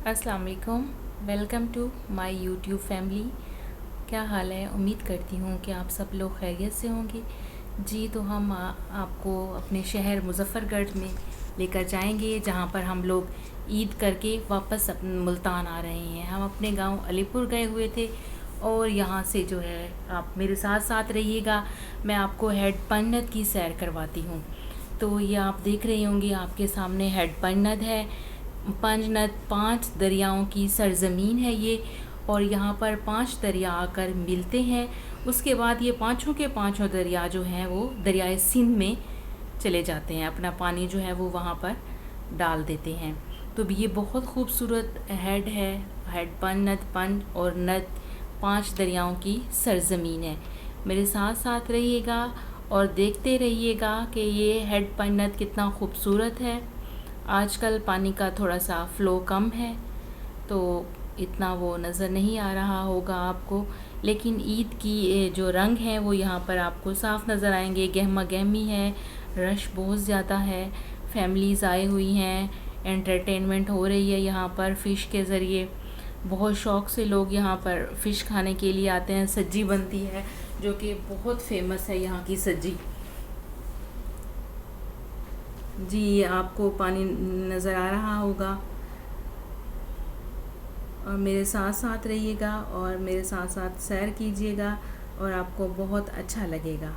अस्सलाम वालेकुम। Welcome to my YouTube family. क्या हाल है? उम्मीद करती हूँ कि आप सब लोग खैरियत से होंगे। जी, तो हम आपको अपने शहर मुज़फ़्फ़रगढ़ में लेकर जाएंगे, जहाँ पर हम लोग ईद करके वापस मुल्तान आ रहे हैं। हम अपने गांव अलीपुर गए हुए थे और यहाँ से जो है आप मेरे साथ साथ रहिएगा। मैं आपको हेड पंजनद की सैर करवाती हूँ। तो ये आप देख रहे होंगे, आपके सामने हेड पंजनद है। पंजनद 5 दरियाओं की सरज़मीन है ये, और यहाँ पर 5 दरिया आकर मिलते हैं। उसके बाद ये पाँचों के पाँचों दरिया जो हैं वो दरियाए सिंध में चले जाते हैं, अपना पानी जो है वो वहाँ पर डाल देते हैं। तो ये बहुत खूबसूरत हेड है। हेड पंजनद, पंज और नद 5 दरियाओं की सरज़मीन है। मेरे साथ साथ रहिएगा और देखते रहिएगा कि ये हेड पंजनद कितना खूबसूरत है। आजकल पानी का थोड़ा सा फ़्लो कम है, तो इतना वो नज़र नहीं आ रहा होगा आपको, लेकिन ईद की जो रंग हैं वो यहाँ पर आपको साफ़ नज़र आएंगे। गहमा गहमी है, रश बहुत ज़्यादा है, फैमिलीज़ आई हुई हैं, एंटरटेनमेंट हो रही है यहाँ पर फ़िश के ज़रिए। बहुत शौक़ से लोग यहाँ पर फ़िश खाने के लिए आते हैं। सज्जी बनती है जो कि बहुत फेमस है यहाँ की सज्जी। जी, आपको पानी नज़र आ रहा होगा, और मेरे साथ साथ रहिएगा और मेरे साथ साथ सैर कीजिएगा और आपको बहुत अच्छा लगेगा।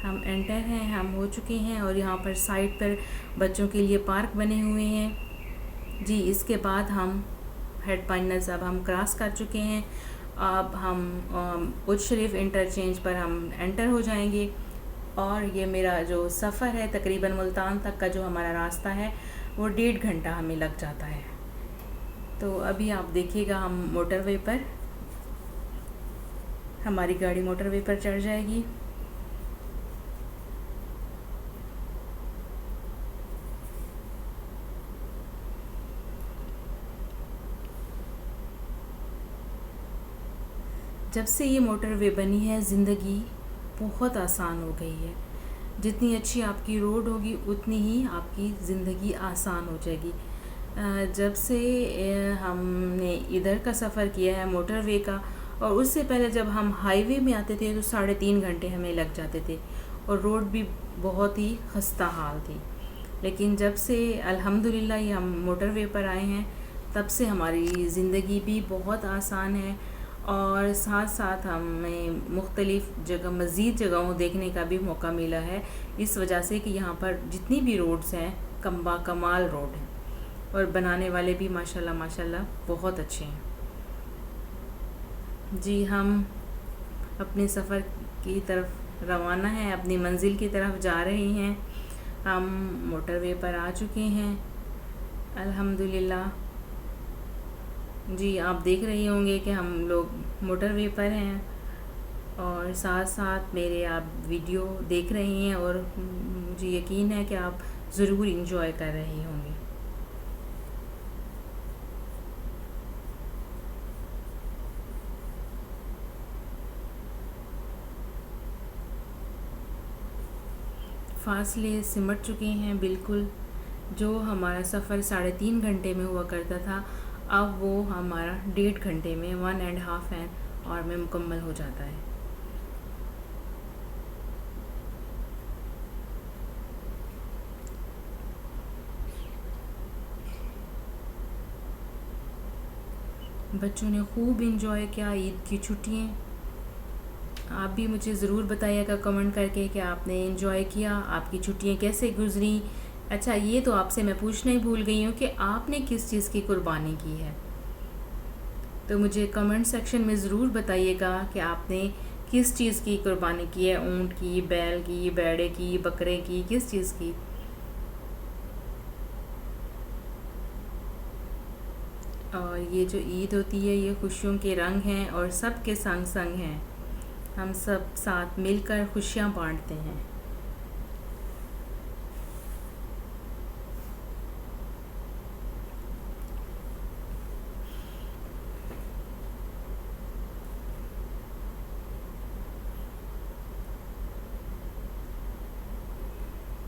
हम एंटर हैं, हम हो चुके हैं, और यहाँ पर साइड पर बच्चों के लिए पार्क बने हुए हैं। जी, इसके बाद हम हेड पंजनद अब हम क्रॉस कर चुके हैं। अब हम उज शरीफ इंटरचेंज पर हम एंटर हो जाएंगे, और ये मेरा जो सफ़र है तकरीबन मुल्तान तक का जो हमारा रास्ता है वो 1.5 घंटा हमें लग जाता है। तो अभी आप देखिएगा, हम मोटरवे पर, हमारी गाड़ी मोटरवे पर चढ़ जाएगी। जब से ये मोटरवे बनी है ज़िंदगी बहुत आसान हो गई है। जितनी अच्छी आपकी रोड होगी उतनी ही आपकी ज़िंदगी आसान हो जाएगी। जब से हमने इधर का सफ़र किया है मोटरवे का, और उससे पहले जब हम हाईवे में आते थे तो 3.5 घंटे हमें लग जाते थे, और रोड भी बहुत ही खस्ता हाल थी। लेकिन जब से अल्हम्दुलिल्लाह ये हम मोटरवे पर आए हैं, तब से हमारी ज़िंदगी भी बहुत आसान है, और साथ साथ हमें मुख्तलिफ़ जगह, मज़ीद जगहों देखने का भी मौका मिला है, इस वजह से कि यहाँ पर जितनी भी रोड्स हैं कमाल रोड हैं, और बनाने वाले भी माशाल्लाह माशाल्लाह बहुत अच्छे हैं। जी, हम अपने सफ़र की तरफ रवाना हैं, अपनी मंजिल की तरफ जा रहे हैं। हम मोटरवे पर आ चुके हैं अल्हम्दुलिल्लाह। जी, आप देख रहे होंगे कि हम लोग मोटरवे पर हैं, और साथ साथ मेरे आप वीडियो देख रहे हैं, और मुझे यकीन है कि आप ज़रूर इंजॉय कर रहे होंगे। फासले सिमट चुके हैं बिल्कुल। जो हमारा सफ़र 3.5 घंटे में हुआ करता था, अब वो हमारा 1.5 घंटे में, 1.5 आवर में मुकम्मल हो जाता है। बच्चों ने खूब इंजॉय किया ईद की छुट्टियाँ। आप भी मुझे ज़रूर बताइएगा कमेंट करके कि आपने इंजॉय किया, आपकी छुट्टियाँ कैसे गुजरी। अच्छा, ये तो आपसे मैं पूछना ही भूल गई हूँ कि आपने किस चीज़ की कुर्बानी की है। तो मुझे कमेंट सेक्शन में ज़रूर बताइएगा कि आपने किस चीज़ की कुर्बानी की है। ऊँट की, बैल की, भेड़े की, बकरे की, किस चीज़ की। और ये जो ईद होती है ये खुशियों के रंग हैं, और सब के संग संग हैं। हम सब साथ मिलकर खुशियाँ बांटते हैं।